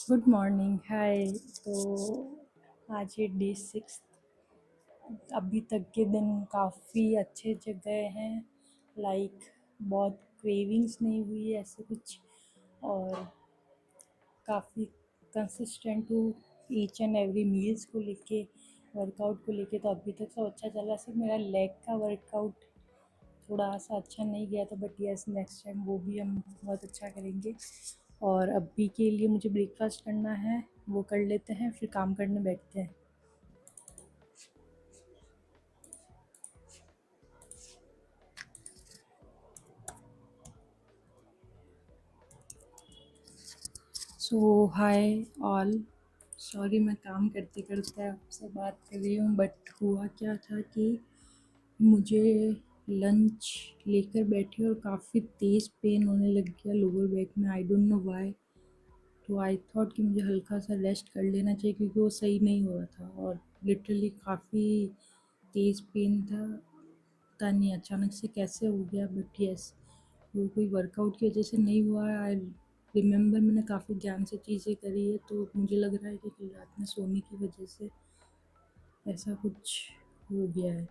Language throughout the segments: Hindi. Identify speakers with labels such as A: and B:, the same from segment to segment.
A: Good morning hi. तो आज ये डे 6। अभी तक के दिन काफ़ी अच्छे गए हैं। लाइक बहुत क्रेविंग्स नहीं हुई ऐसे कुछ, और काफ़ी कंसिस्टेंट हूँ ईच एंड एवरी मील्स को लेके, वर्कआउट को लेके। तो अभी तक सब अच्छा चला, सिर्फ मेरा लेग का वर्कआउट थोड़ा सा अच्छा नहीं गया था, बट यस नेक्स्ट टाइम वो भी हम बहुत अच्छा करेंगे। और अभी के लिए मुझे ब्रेकफास्ट करना है, वो कर लेते हैं फिर काम करने बैठते हैं। सो हाय ऑल। सॉरी मैं काम करते करते आपसे बात कर रही हूँ, बट हुआ क्या था कि मुझे लंच लेकर बैठी और काफ़ी तेज़ पेन होने लग गया लोअर बैक में। I don't know why. तो आई थॉट कि मुझे हल्का सा रेस्ट कर लेना चाहिए, क्योंकि वो सही नहीं हो रहा था और लिटरली काफ़ी तेज़ पेन था। पता नहीं अचानक से कैसे हो गया, बट यस वो कोई वर्कआउट की वजह से नहीं हुआ है। आई रिमेंबर मैंने काफ़ी ध्यान से चीज़ें करी है, तो मुझे लग रहा है कि कल रात में सोने की वजह से ऐसा कुछ हो गया है।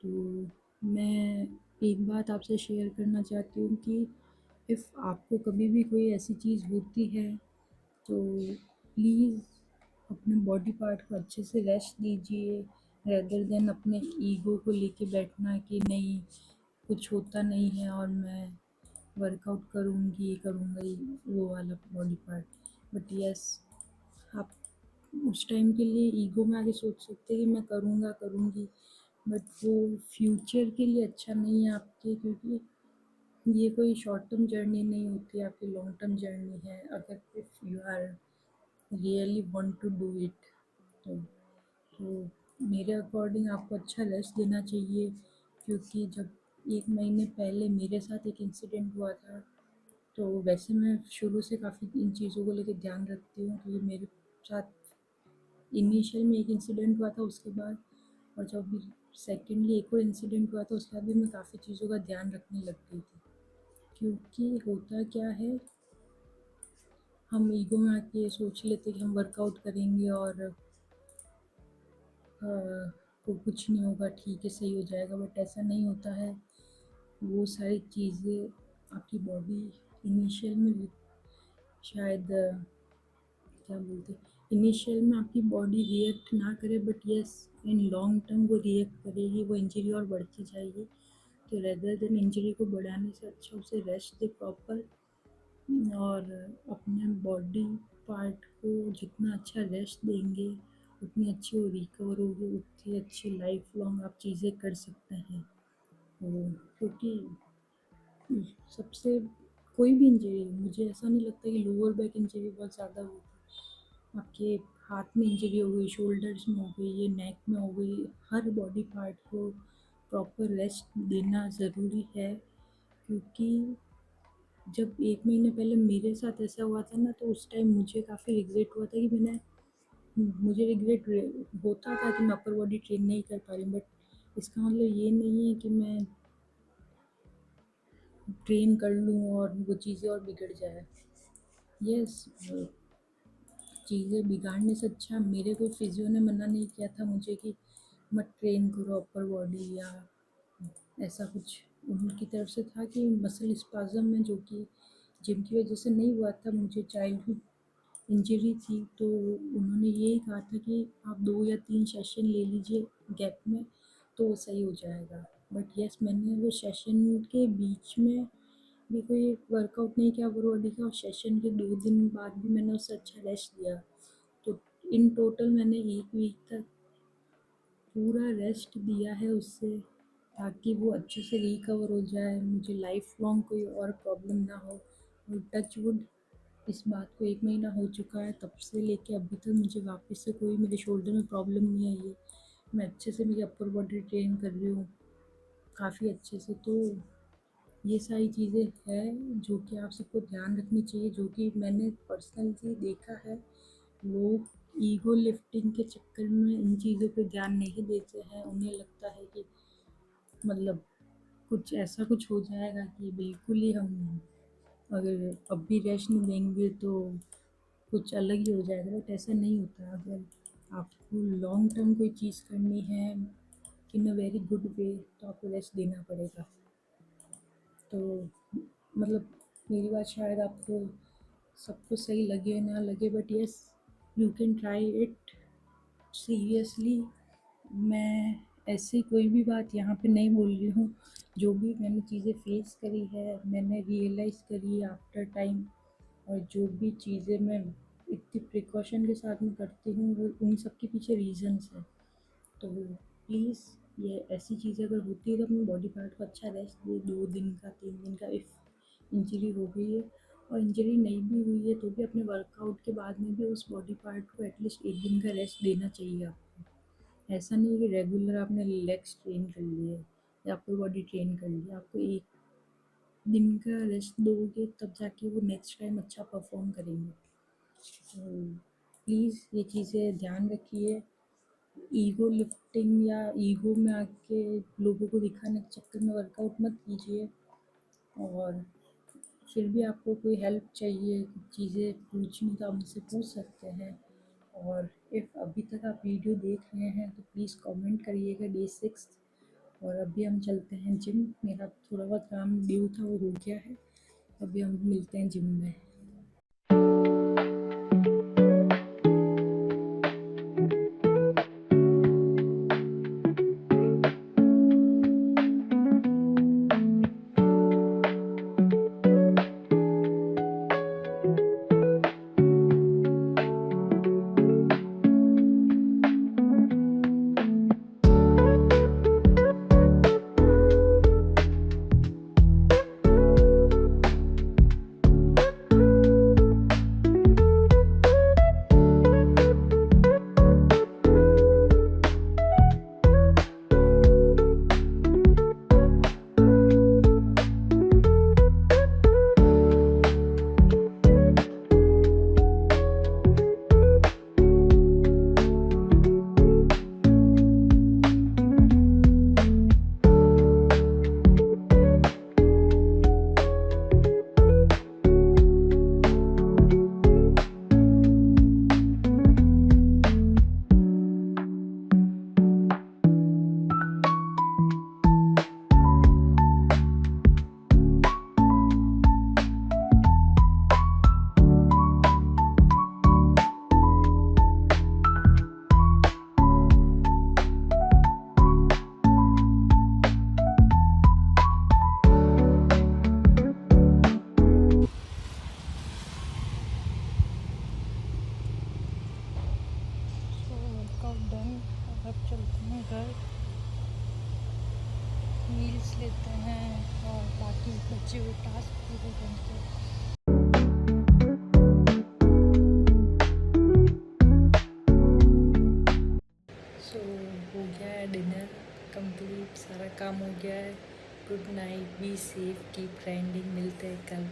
A: तो मैं एक बात आपसे शेयर करना चाहती हूँ कि इफ़ आपको कभी भी कोई ऐसी चीज़ होती है तो प्लीज़ अपने बॉडी पार्ट को अच्छे से रेस्ट दीजिए, रेदर देन अपने ईगो को लेके बैठना कि नहीं कुछ होता नहीं है और मैं वर्कआउट करूँगी करूँगा ही, वो वाला बॉडी पार्ट। बट यस आप उस टाइम के लिए ईगो में आके सोच सकते हैं कि मैं करूँगा करूँगी, बट वो फ्यूचर के लिए अच्छा नहीं है आपके, क्योंकि ये कोई शॉर्ट टर्म जर्नी नहीं होती, आपकी लॉन्ग टर्म जर्नी है। अगर if you are really want to do it, तो मेरे अकॉर्डिंग आपको अच्छा रेस्ट देना चाहिए। क्योंकि जब 1 महीने पहले मेरे साथ एक इंसिडेंट हुआ था, तो वैसे मैं शुरू से काफ़ी इन चीज़ों को लेके ध्यान रखती हूँ, क्योंकि मेरे साथ इनिशियल में एक इंसिडेंट हुआ था उसके बाद, और जब सेकेंडली एक और इंसिडेंट हुआ था उसके बाद भी मैं काफ़ी चीज़ों का ध्यान रखने लग गई थी। क्योंकि होता क्या है, हम ईगो में आके सोच लेते कि हम वर्कआउट करेंगे और को कुछ नहीं होगा, ठीक है सही हो जाएगा, बट ऐसा नहीं होता है। वो सारी चीज़ें आपकी बॉडी इनिशियल में शायद क्या बोलते हैं, इनिशियल में आपकी बॉडी रिएक्ट ना करे, but yes in long term वो रिएक्ट करेगी, वो इंजरी और बढ़ती जाएगी। तो रेदर देन इंजरी को बढ़ाने से अच्छा उसे रेस्ट दे प्रॉपर, और अपने बॉडी पार्ट को जितना अच्छा रेस्ट देंगे उतनी अच्छी वो रिकवर होगी, उतनी अच्छी लाइफ लॉन्ग आप चीज़ें कर सकते हैं। क्योंकि सबसे कोई भी इंजरी, मुझे ऐसा नहीं लगता कि लोअर बैक इंजरी बहुत ज़्यादा होगी। आपके हाथ में इंजरी हो गई, शोल्डर्स में हो गई, ये नेक में हो गई, हर बॉडी पार्ट को प्रॉपर रेस्ट देना ज़रूरी है। क्योंकि जब 1 महीने पहले मेरे साथ ऐसा हुआ था ना, तो उस टाइम मुझे काफ़ी रिग्रेट हुआ था कि मुझे रिग्रेट होता था कि मैं अपर बॉडी ट्रेन नहीं कर पा रही, बट इसका मतलब ये नहीं है कि मैं ट्रेन कर लूँ और वो चीज़ें और बिगड़ जाए। यस चीज़ें बिगाड़ने से अच्छा, मेरे को फिजियो ने मना नहीं किया था मुझे कि मत ट्रेन करो अपर बॉडी या ऐसा कुछ। उनकी तरफ से था कि मसल स्पाज़म में, जो कि जिम की वजह से नहीं हुआ था, मुझे चाइल्डहुड इंजरी थी, तो उन्होंने यही कहा था कि आप 2 या 3 सेशन ले लीजिए गैप में, तो वो सही हो जाएगा। बट यस मैंने वो सेशन के बीच में भी कोई वर्कआउट नहीं किया अपर बॉडी का, और सेशन के 2 दिन बाद भी मैंने उससे अच्छा रेस्ट दिया। तो इन टोटल मैंने 1 वीक तक पूरा रेस्ट दिया है उससे, ताकि वो अच्छे से रिकवर हो जाए, मुझे लाइफ लॉन्ग कोई और प्रॉब्लम ना हो। और टच वुड इस बात को 1 महीना हो चुका है, तब से लेके अभी तक मुझे वापस से कोई मेरे शोल्डर में प्रॉब्लम नहीं आई है। मैं अच्छे से मेरी अपर बॉडी ट्रेन कर रही हूँ काफ़ी अच्छे से। तो ये सारी चीज़ें हैं जो कि आप सबको ध्यान रखनी चाहिए, जो कि मैंने पर्सनली देखा है। लोग ईगो लिफ्टिंग के चक्कर में इन चीज़ों पे ध्यान नहीं देते हैं, उन्हें लगता है कि मतलब कुछ ऐसा कुछ हो जाएगा कि बिल्कुल ही हम अगर अब भी रेस्ट नहीं देंगे तो कुछ अलग ही हो जाएगा, बट ऐसा नहीं होता। अगर आपको लॉन्ग टर्म कोई चीज़ करनी है इन अ वेरी गुड वे, तो आपको रेस्ट देना पड़ेगा। तो मतलब मेरी बात शायद आपको सबको सही लगे ना लगे, but yes, you can try it seriously. मैं ऐसी कोई भी बात यहाँ पे नहीं बोल रही हूँ। जो भी मैंने चीज़ें फेस करी है, मैंने रियलाइज़ करी आफ्टर टाइम, और जो भी चीज़ें मैं इतनी प्रिकॉशन के साथ में करती हूँ, वो उन सब के पीछे रीजंस है। तो प्लीज़, ये ऐसी चीज़ें अगर होती है तो अपने बॉडी पार्ट को अच्छा रेस्ट दो, 2 दिन का, 3 दिन का। इफ़ इंजरी हो गई है और इंजरी नहीं भी हुई है तो भी अपने वर्कआउट के बाद में भी उस बॉडी पार्ट को एटलीस्ट 1 दिन का रेस्ट देना चाहिए आपको। ऐसा नहीं है कि रेगुलर आपने लेग्स ट्रेन कर लिए या अपर बॉडी ट्रेन कर लिया, आपको 1 दिन का रेस्ट दोगे तब जाके वो नेक्स्ट टाइम अच्छा परफॉर्म करेंगे। तो प्लीज़ ये चीज़ें ध्यान रखिए। ईगो लिफ्टिंग या ईगो में आके लोगों को दिखाने के चक्कर में वर्कआउट मत कीजिए। और फिर भी आपको कोई हेल्प चाहिए, चीज़ें पूछनी, तो आप मुझसे पूछ सकते हैं। और इफ़ अभी तक आप वीडियो देख रहे हैं तो प्लीज़ कमेंट करिएगा डे 6। और अभी हम चलते हैं जिम। मेरा थोड़ा बहुत काम ड्यू था, वो हो गया है। अभी हम मिलते हैं जिम में। Workout done. अब चलते हैं घर, मील्स लेते हैं और बाकी बचे हुए टास्क पूरे करते हैं। सो हो गया है डिनर कंप्लीट, सारा काम हो गया है। Good night, be safe, keep grinding. मिलते हैं कल।